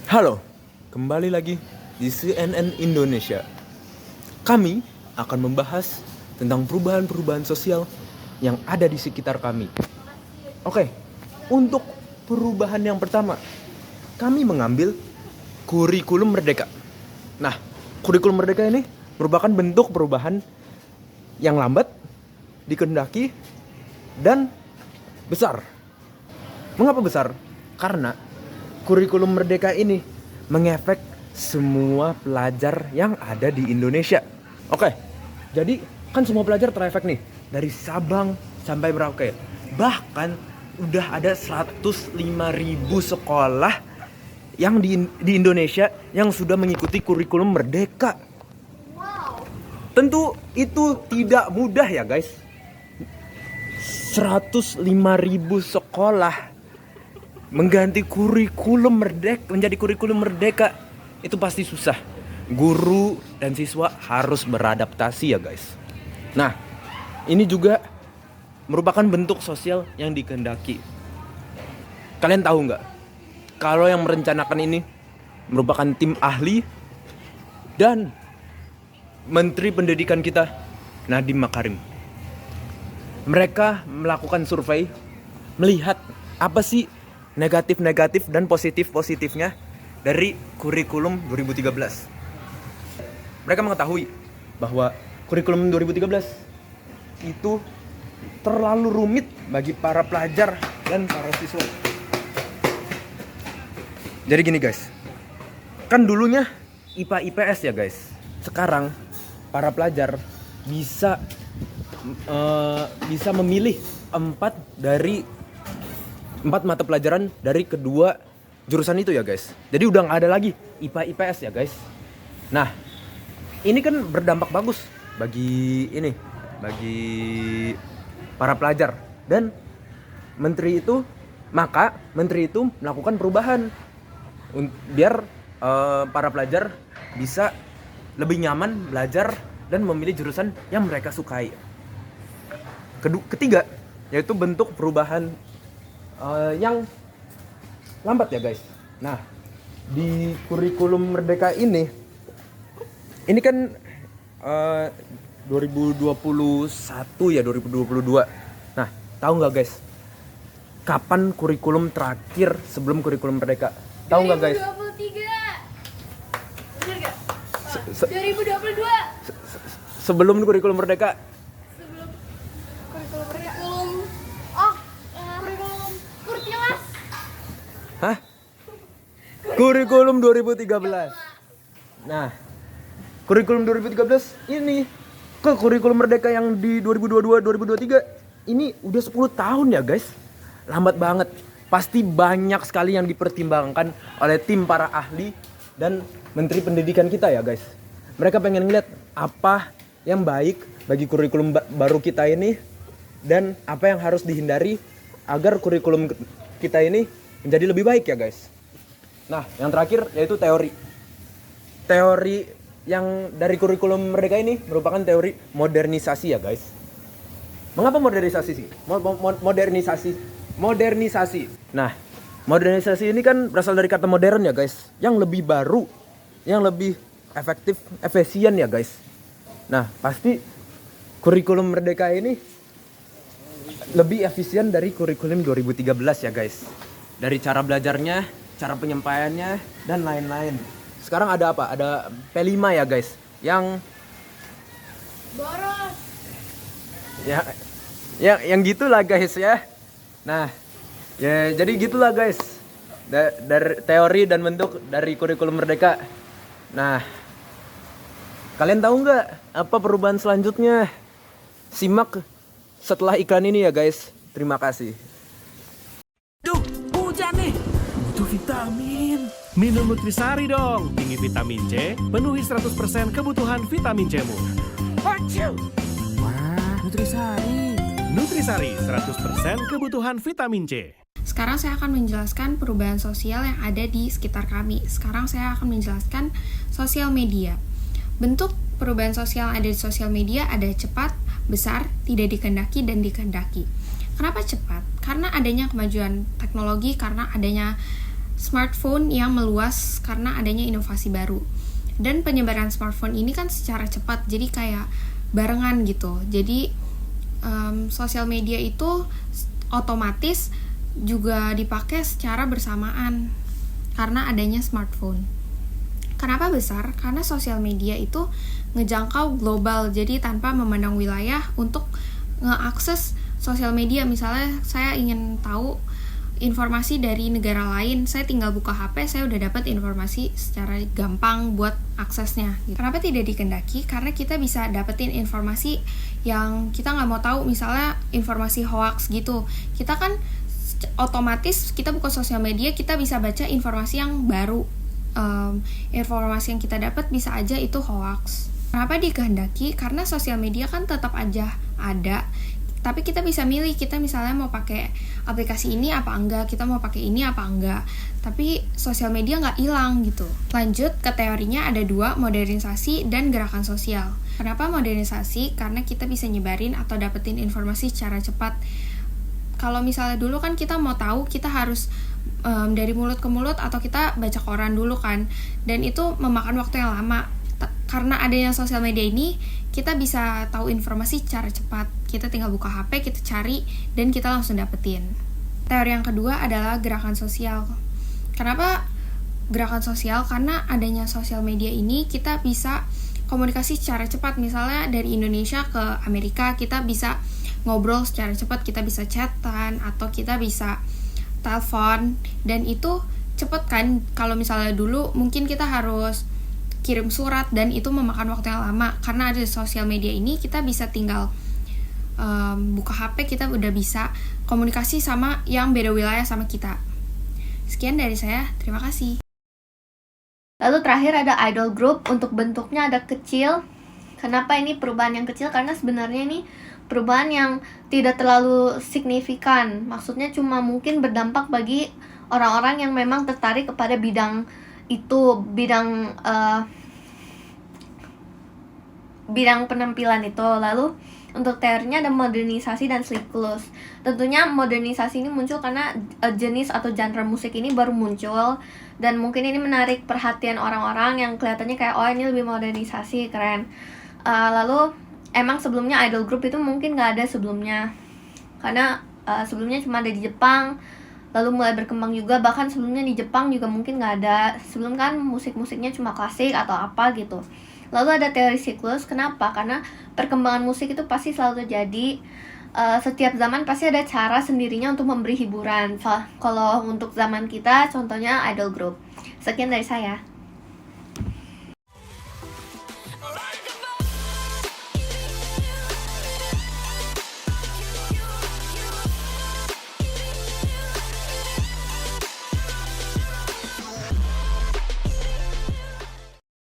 Halo, kembali lagi di CNN Indonesia. Kami akan membahas tentang perubahan-perubahan sosial yang ada di sekitar kami. Oke, untuk perubahan yang pertama, kami mengambil kurikulum merdeka. Nah, kurikulum merdeka ini merupakan bentuk perubahan yang lambat, dikehendaki, dan besar. Mengapa besar? Karena kurikulum merdeka ini mengefek semua pelajar yang ada di Indonesia. Oke, jadi kan semua pelajar terefek nih, dari Sabang sampai Merauke. Bahkan udah ada 105.000 sekolah yang di Indonesia yang sudah mengikuti kurikulum merdeka. Tentu itu tidak mudah ya guys. 105.000 sekolah mengganti kurikulum merdeka menjadi kurikulum merdeka itu pasti susah. Guru dan siswa harus beradaptasi ya guys. Nah, ini juga merupakan bentuk sosial yang dikehendaki. Kalian tahu nggak? Kalau yang merencanakan ini merupakan tim ahli dan Menteri Pendidikan kita, Nadiem Makarim. Mereka melakukan survei melihat apa sih negatif-negatif dan positif-positifnya dari kurikulum 2013. Mereka mengetahui bahwa kurikulum 2013 itu terlalu rumit bagi para pelajar dan para siswa. Jadi gini guys, kan dulunya IPA IPS ya guys. Sekarang para pelajar bisa memilih 4 mata pelajaran dari kedua jurusan itu ya guys. Jadi udah gak ada lagi IPA IPS ya guys. Nah, ini kan berdampak bagus bagi para pelajar. Dan menteri itu melakukan perubahan biar para pelajar bisa lebih nyaman belajar dan memilih jurusan yang mereka sukai. Ketiga, yaitu bentuk perubahan yang lambat ya guys. Nah, di kurikulum merdeka ini kan 2021 ya 2022. Nah, tahu nggak guys, kapan kurikulum terakhir sebelum kurikulum merdeka? Tahu nggak guys? 2023. Bener nggak? 2022. Sebelum kurikulum merdeka. Sebelum kurikulum. Oh, kurikulum Kurtilas. Hah? Kurikulum 2013. Nah, kurikulum 2013 ini ke kurikulum merdeka yang di 2022-2023 ini udah 10 tahun ya guys. Lambat banget. Pasti banyak sekali yang dipertimbangkan oleh tim para ahli dan Menteri Pendidikan kita ya guys. Mereka pengen ngeliat apa yang baik bagi kurikulum baru kita ini dan apa yang harus dihindari agar kurikulum kita ini menjadi lebih baik ya guys. Nah, yang terakhir yaitu teori. Teori yang dari kurikulum merdeka ini merupakan teori modernisasi ya guys. Mengapa modernisasi sih? Modernisasi. Nah, modernisasi ini kan berasal dari kata modern ya guys, yang lebih baru, yang lebih efektif, efisien ya guys. Nah, pasti kurikulum merdeka ini lebih efisien dari kurikulum 2013 ya guys. Dari cara belajarnya, cara penyampaiannya, dan lain-lain. Sekarang ada apa? Ada P5 ya guys, yang boros. Yang gitulah guys ya. Nah, ya jadi gitulah guys. Dari teori dan bentuk dari kurikulum merdeka. Nah, kalian tahu nggak apa perubahan selanjutnya? Simak setelah iklan ini ya guys. Terima kasih. Duh, hujan nih. Butuh vitamin. Minum Nutrisari dong. Tinggi vitamin C, penuhi 100% kebutuhan vitamin C-mu. Haciu. Wah, Nutrisari. Nutrisari 100% kebutuhan vitamin C. Sekarang saya akan menjelaskan perubahan sosial yang ada di sekitar kami. Sekarang saya akan menjelaskan sosial media. Bentuk perubahan sosial yang ada di sosial media ada cepat, besar, tidak dikehendaki, dan dikehendaki. Kenapa cepat? Karena adanya kemajuan teknologi, karena adanya smartphone yang meluas karena adanya inovasi baru. Dan penyebaran smartphone ini kan secara cepat, jadi kayak barengan gitu. Jadi sosial media itu otomatis juga dipakai secara bersamaan karena adanya smartphone. Kenapa besar? Karena sosial media itu ngejangkau global, jadi tanpa memandang wilayah untuk ngeakses sosial media. Misalnya saya ingin tahu informasi dari negara lain, saya tinggal buka HP, saya udah dapat informasi secara gampang buat aksesnya. Kenapa tidak dikendaki? Karena kita bisa dapetin informasi yang kita nggak mau tahu, misalnya informasi hoax gitu. Kita kan otomatis kita buka sosial media, kita bisa baca informasi yang baru. Informasi yang kita dapat bisa aja itu hoax. Kenapa dikehendaki? Karena sosial media kan tetap aja ada, tapi kita bisa milih, kita misalnya mau pakai aplikasi ini apa enggak, kita mau pakai ini apa enggak, tapi sosial media nggak hilang gitu. Lanjut ke teorinya, ada dua, modernisasi dan gerakan sosial. Kenapa modernisasi? Karena kita bisa nyebarin atau dapetin informasi secara cepat. Kalau misalnya dulu kan kita mau tahu, kita harus dari mulut ke mulut atau kita baca koran dulu kan, dan itu memakan waktu yang lama. Karena adanya sosial media ini, kita bisa tahu informasi secara cepat. Kita tinggal buka HP, kita cari, dan kita langsung dapetin. Teori yang kedua adalah gerakan sosial. Kenapa gerakan sosial? Karena adanya sosial media ini, kita bisa komunikasi secara cepat. Misalnya dari Indonesia ke Amerika, kita bisa ngobrol secara cepat, kita bisa chatan, atau kita bisa telepon, dan itu cepet kan. Kalau misalnya dulu, mungkin kita harus kirim surat dan itu memakan waktu yang lama. Karena ada sosial media ini, kita bisa tinggal buka HP, kita udah bisa komunikasi sama yang beda wilayah sama kita. Sekian dari saya, terima kasih. Lalu terakhir ada idol group. Untuk bentuknya ada kecil. Kenapa ini perubahan yang kecil? Karena sebenarnya ini perubahan yang tidak terlalu signifikan. Maksudnya cuma mungkin berdampak bagi orang-orang yang memang tertarik kepada bidang itu, bidang penampilan itu. Lalu untuk teorinya ada modernisasi dan siklus. Tentunya modernisasi ini muncul karena jenis atau genre musik ini baru muncul, dan mungkin ini menarik perhatian orang-orang yang kelihatannya kayak, oh ini lebih modernisasi, keren. Lalu emang sebelumnya idol group itu mungkin gak ada sebelumnya, karena sebelumnya cuma ada di Jepang, lalu mulai berkembang juga. Bahkan sebelumnya di Jepang juga mungkin gak ada, sebelum kan musik-musiknya cuma klasik atau apa gitu. Lalu ada teori siklus. Kenapa? Karena perkembangan musik itu pasti selalu terjadi. Setiap zaman pasti ada cara sendirinya untuk memberi hiburan. Kalau untuk zaman kita, contohnya idol group. Sekian dari saya.